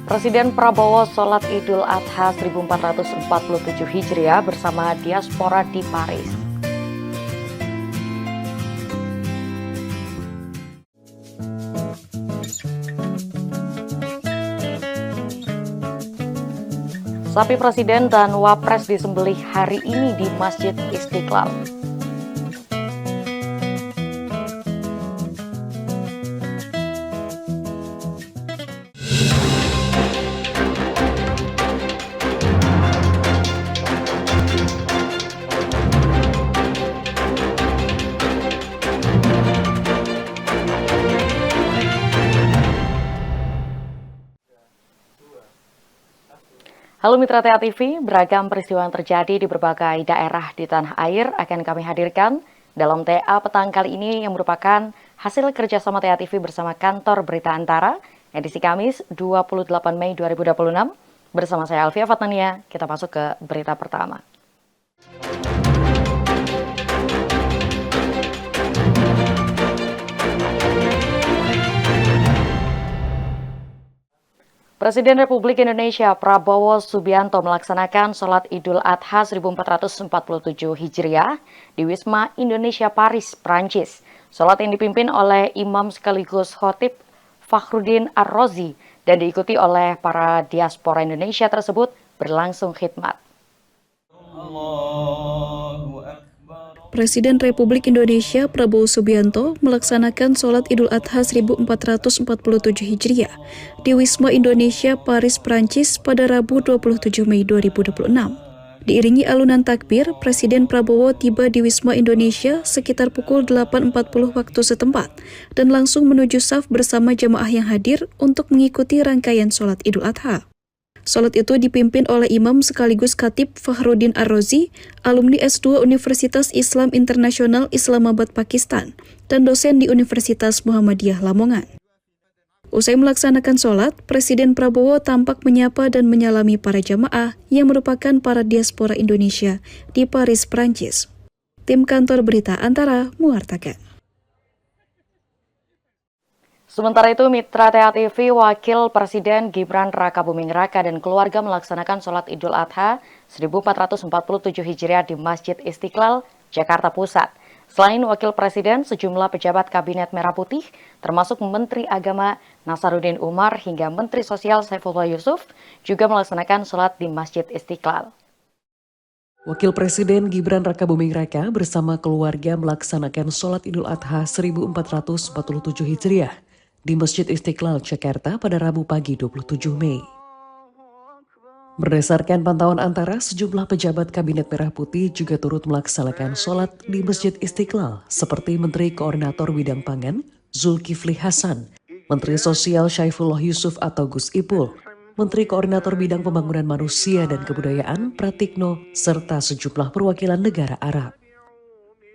Presiden Prabowo sholat Idul Adha 1447 Hijriah bersama diaspora di Paris. Sapi Presiden dan Wapres disembelih hari ini di Masjid Istiqlal. Halo Mitra TA TV, beragam peristiwa yang terjadi di berbagai daerah di tanah air akan kami hadirkan dalam TA Petang kali ini yang merupakan hasil kerjasama TA TV bersama Kantor Berita Antara, edisi Kamis 28 Mei 2026. Bersama saya Alfia Fatnania, kita masuk ke berita pertama. Presiden Republik Indonesia Prabowo Subianto melaksanakan sholat Idul Adha 1447 Hijriah di Wisma Indonesia Paris, Prancis. Sholat yang dipimpin oleh imam sekaligus khotib Fakhruddin Ar-Razi dan diikuti oleh para diaspora Indonesia tersebut berlangsung khidmat. Presiden Republik Indonesia Prabowo Subianto melaksanakan sholat Idul Adha 1447 Hijriah di Wisma Indonesia Paris, Prancis pada Rabu 27 Mei 2026. Diiringi alunan takbir, Presiden Prabowo tiba di Wisma Indonesia sekitar pukul 8.40 waktu setempat dan langsung menuju saf bersama jemaah yang hadir untuk mengikuti rangkaian sholat Idul Adha. Sholat itu dipimpin oleh imam sekaligus khatib Fakhruddin Ar-Razi, alumni S2 Universitas Islam Internasional Islamabad, Pakistan, dan dosen di Universitas Muhammadiyah Lamongan. Usai melaksanakan sholat, Presiden Prabowo tampak menyapa dan menyalami para jamaah yang merupakan para diaspora Indonesia di Paris, Prancis. Tim Kantor Berita Antara mewartakan. Sementara itu, Mitra TA TV, Wakil Presiden Gibran Rakabuming Raka dan keluarga melaksanakan sholat Idul Adha 1447 Hijriah di Masjid Istiqlal, Jakarta Pusat. Selain Wakil Presiden, sejumlah pejabat Kabinet Merah Putih, termasuk Menteri Agama Nasaruddin Umar hingga Menteri Sosial Saifullah Yusuf, juga melaksanakan sholat di Masjid Istiqlal. Wakil Presiden Gibran Rakabuming Raka bersama keluarga melaksanakan sholat Idul Adha 1447 Hijriah di Masjid Istiqlal, Jakarta pada Rabu pagi 27 Mei. Berdasarkan pantauan Antara, sejumlah pejabat Kabinet Merah Putih juga turut melaksanakan sholat di Masjid Istiqlal seperti Menteri Koordinator Bidang Pangan Zulkifli Hasan, Menteri Sosial Saifullah Yusuf atau Gus Ipul, Menteri Koordinator Bidang Pembangunan Manusia dan Kebudayaan Pratikno, serta sejumlah perwakilan negara Arab.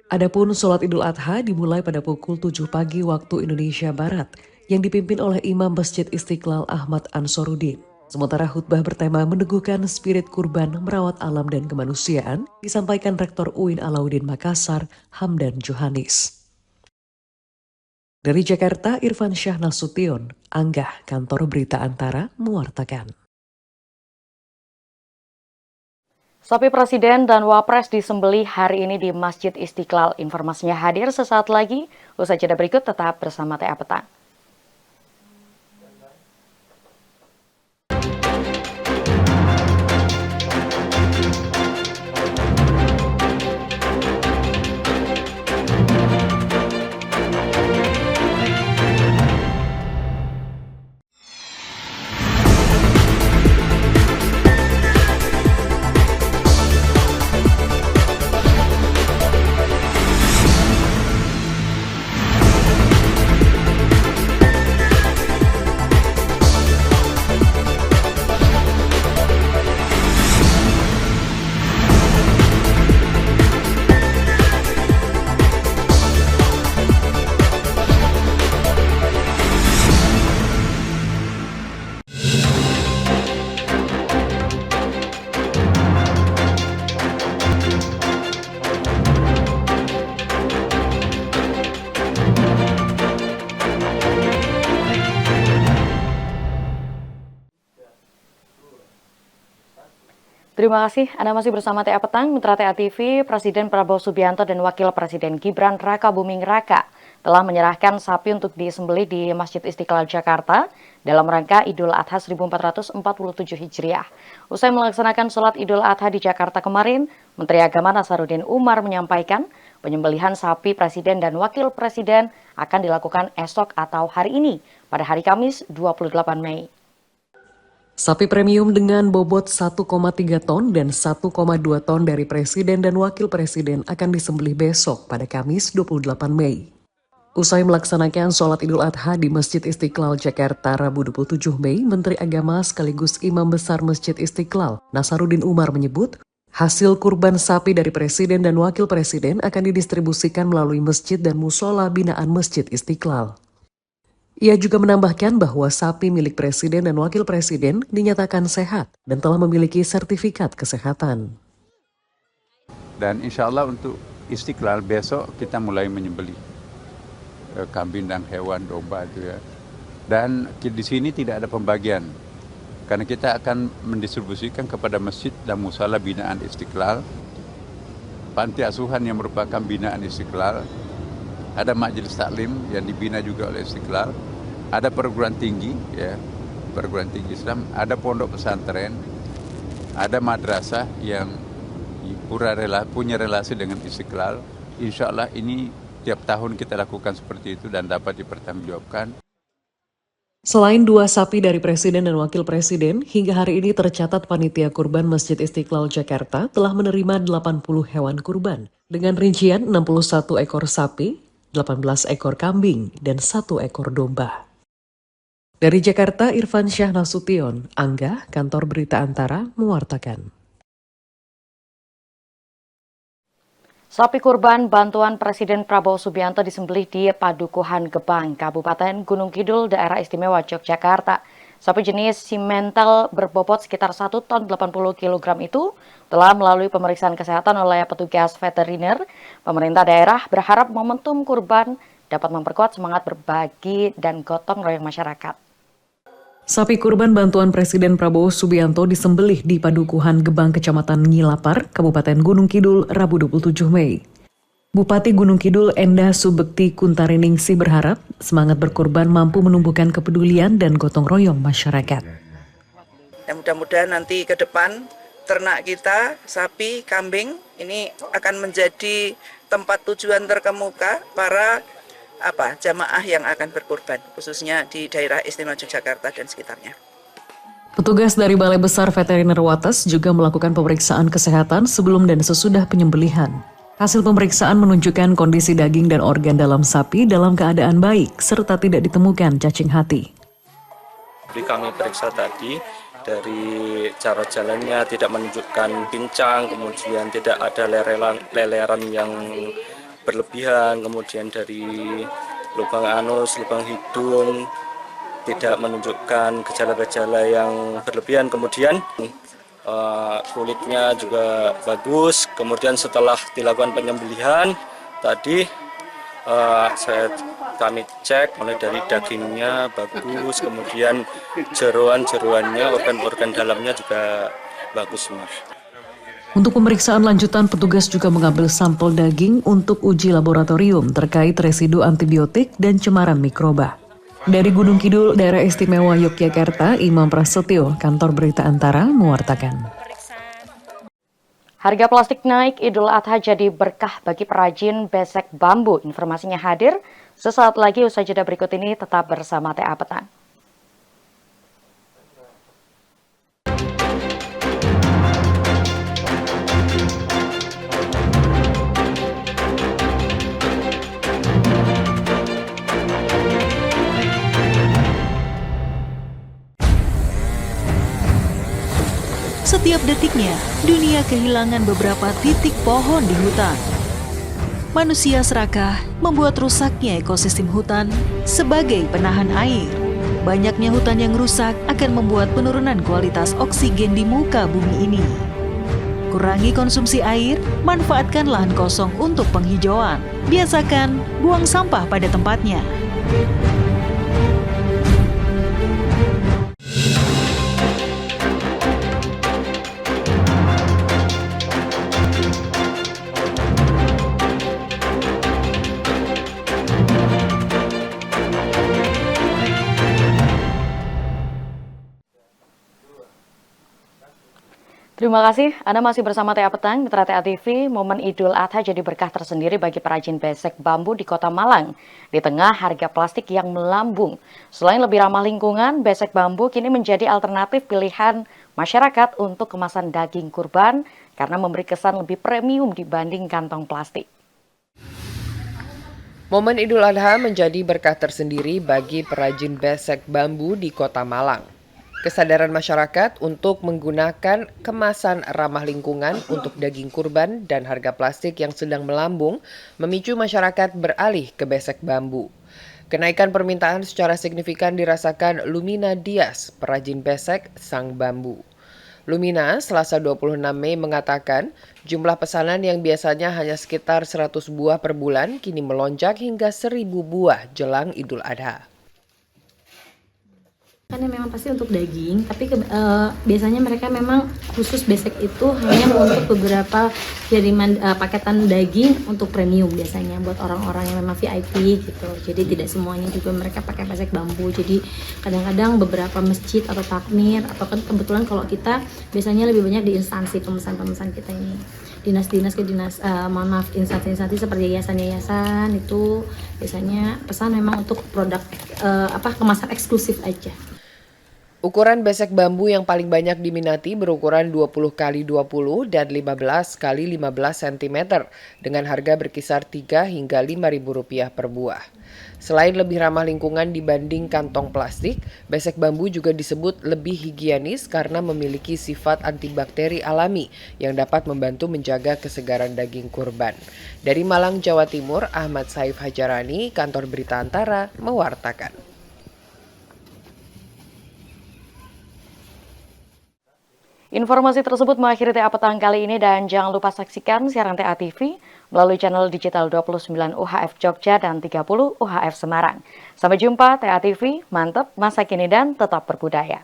Adapun sholat Idul Adha dimulai pada pukul 7 pagi waktu Indonesia Barat yang dipimpin oleh Imam Masjid Istiqlal Ahmad Ansaruddin. Sementara khutbah bertema meneguhkan spirit kurban merawat alam dan kemanusiaan disampaikan Rektor UIN Alauddin Makassar, Hamdan Johanis. Dari Jakarta, Irfan Syah Nasution, Anggah, Kantor Berita Antara, mewartakan. Sapi Presiden dan Wapres disembelih hari ini di Masjid Istiqlal. Informasinya hadir sesaat lagi. Usai jeda berikut tetap bersama TA Petang. Terima kasih Anda masih bersama TA Petang, Mitra TA TV. Presiden Prabowo Subianto dan Wakil Presiden Gibran Rakabuming Raka telah menyerahkan sapi untuk disembelih di Masjid Istiqlal Jakarta dalam rangka Idul Adha 1447 Hijriah. Usai melaksanakan sholat Idul Adha di Jakarta kemarin, Menteri Agama Nasaruddin Umar menyampaikan penyembelihan sapi Presiden dan Wakil Presiden akan dilakukan esok atau hari ini pada hari Kamis 28 Mei. Sapi premium dengan bobot 1,3 ton dan 1,2 ton dari Presiden dan Wakil Presiden akan disembelih besok pada Kamis 28 Mei. Usai melaksanakan sholat Idul Adha di Masjid Istiqlal Jakarta Rabu 27 Mei, Menteri Agama sekaligus Imam Besar Masjid Istiqlal, Nasaruddin Umar menyebut, hasil kurban sapi dari Presiden dan Wakil Presiden akan didistribusikan melalui masjid dan musola binaan Masjid Istiqlal. Ia juga menambahkan bahwa sapi milik Presiden dan Wakil Presiden dinyatakan sehat dan telah memiliki sertifikat kesehatan. Dan insya Allah untuk Istiqlal besok kita mulai menyembelih kambing dan hewan domba itu ya. Dan di sini tidak ada pembagian karena kita akan mendistribusikan kepada masjid dan musala binaan Istiqlal, panti asuhan yang merupakan binaan Istiqlal, ada majelis taklim yang dibina juga oleh Istiqlal, ada perguruan tinggi ya, perguruan tinggi Islam, ada pondok pesantren, ada madrasah yang punya relasi dengan Istiqlal. Insya Allah ini tiap tahun kita lakukan seperti itu dan dapat dipertanggungjawabkan. Selain 2 sapi dari Presiden dan Wakil Presiden, hingga hari ini tercatat Panitia Kurban Masjid Istiqlal Jakarta telah menerima 80 hewan kurban dengan rincian 61 ekor sapi, 18 ekor kambing, dan 1 ekor domba. Dari Jakarta, Irfan Syah Nasution, Angga, Kantor Berita Antara, mewartakan. Sapi kurban bantuan Presiden Prabowo Subianto disembelih di Padukuhan Gebang, Kabupaten Gunung Kidul, Daerah Istimewa Yogyakarta. Sapi jenis simental berbobot sekitar 1 ton 80 kg itu telah melalui pemeriksaan kesehatan oleh petugas veteriner. Pemerintah daerah berharap momentum kurban dapat memperkuat semangat berbagi dan gotong royong masyarakat. Sapi kurban bantuan Presiden Prabowo Subianto disembelih di Padukuhan Gebang, Kecamatan Ngilapar, Kabupaten Gunung Kidul, Rabu 27 Mei. Bupati Gunung Kidul Endah Subekti Kuntariningsih berharap semangat berkurban mampu menumbuhkan kepedulian dan gotong royong masyarakat. Dan mudah-mudahan nanti ke depan ternak kita, sapi, kambing, ini akan menjadi tempat tujuan terkemuka para jamaah yang akan berkurban, khususnya di daerah Istimewa Yogyakarta dan sekitarnya. Petugas dari Balai Besar Veteriner Wates juga melakukan pemeriksaan kesehatan sebelum dan sesudah penyembelihan. Hasil pemeriksaan menunjukkan kondisi daging dan organ dalam sapi dalam keadaan baik, serta tidak ditemukan cacing hati. Jadi kami periksa tadi, dari cara jalannya tidak menunjukkan pincang, kemudian tidak ada leleran yang berlebihan, kemudian dari lubang anus, lubang hidung tidak menunjukkan gejala-gejala yang berlebihan, kemudian kulitnya juga bagus. Kemudian setelah dilakukan penyembelihan tadi kami cek mulai dari dagingnya bagus, kemudian jeroan-jeroannya, organ-organ dalamnya juga bagus semua. Untuk pemeriksaan lanjutan, petugas juga mengambil sampel daging untuk uji laboratorium terkait residu antibiotik dan cemaran mikroba. Dari Gunung Kidul, Daerah Istimewa Yogyakarta, Imam Prasetyo, Kantor Berita Antara, mewartakan. Harga plastik naik, Idul Adha jadi berkah bagi perajin besek bambu. Informasinya hadir sesaat lagi, usai jeda berikut ini tetap bersama TA Petang. Setiap detiknya, dunia kehilangan beberapa titik pohon di hutan. Manusia serakah membuat rusaknya ekosistem hutan sebagai penahan air. Banyaknya hutan yang rusak akan membuat penurunan kualitas oksigen di muka bumi ini. Kurangi konsumsi air, manfaatkan lahan kosong untuk penghijauan. Biasakan buang sampah pada tempatnya. Terima kasih, Anda masih bersama TA Petang, Mitra TA TV. Momen Idul Adha jadi berkah tersendiri bagi perajin besek bambu di Kota Malang. Di tengah harga plastik yang melambung, selain lebih ramah lingkungan, besek bambu kini menjadi alternatif pilihan masyarakat untuk kemasan daging kurban karena memberi kesan lebih premium dibanding kantong plastik. Momen Idul Adha menjadi berkah tersendiri bagi perajin besek bambu di Kota Malang. Kesadaran masyarakat untuk menggunakan kemasan ramah lingkungan untuk daging kurban dan harga plastik yang sedang melambung memicu masyarakat beralih ke besek bambu. Kenaikan permintaan secara signifikan dirasakan Lumina Dias, perajin besek sang bambu. Lumina, Selasa 26 Mei mengatakan, jumlah pesanan yang biasanya hanya sekitar 100 buah per bulan kini melonjak hingga 1.000 buah jelang Idul Adha. Karena memang pasti untuk daging, tapi biasanya mereka memang khusus besek itu hanya untuk beberapa kiriman paketan daging untuk premium biasanya buat orang-orang yang memang VIP gitu. Jadi tidak semuanya juga mereka pakai besek bambu. Jadi kadang-kadang beberapa masjid atau takmir atau kan kebetulan kalau kita biasanya lebih banyak di instansi pemesan-pemesan kita ini. Dinas-dinas instansi-instansi seperti yayasan-yayasan itu biasanya pesan memang untuk produk kemasan eksklusif aja. Ukuran besek bambu yang paling banyak diminati berukuran 20 x 20 dan 15 x 15 cm dengan harga berkisar 3 hingga Rp5.000 per buah. Selain lebih ramah lingkungan dibanding kantong plastik, besek bambu juga disebut lebih higienis karena memiliki sifat antibakteri alami yang dapat membantu menjaga kesegaran daging kurban. Dari Malang, Jawa Timur, Ahmad Saif Hajarani, Kantor Berita Antara, mewartakan. Informasi tersebut mengakhiri TA Petang kali ini dan jangan lupa saksikan siaran TA TV melalui channel digital 29 UHF Jogja dan 30 UHF Semarang. Sampai jumpa TA TV, mantap, masa kini dan tetap berbudaya.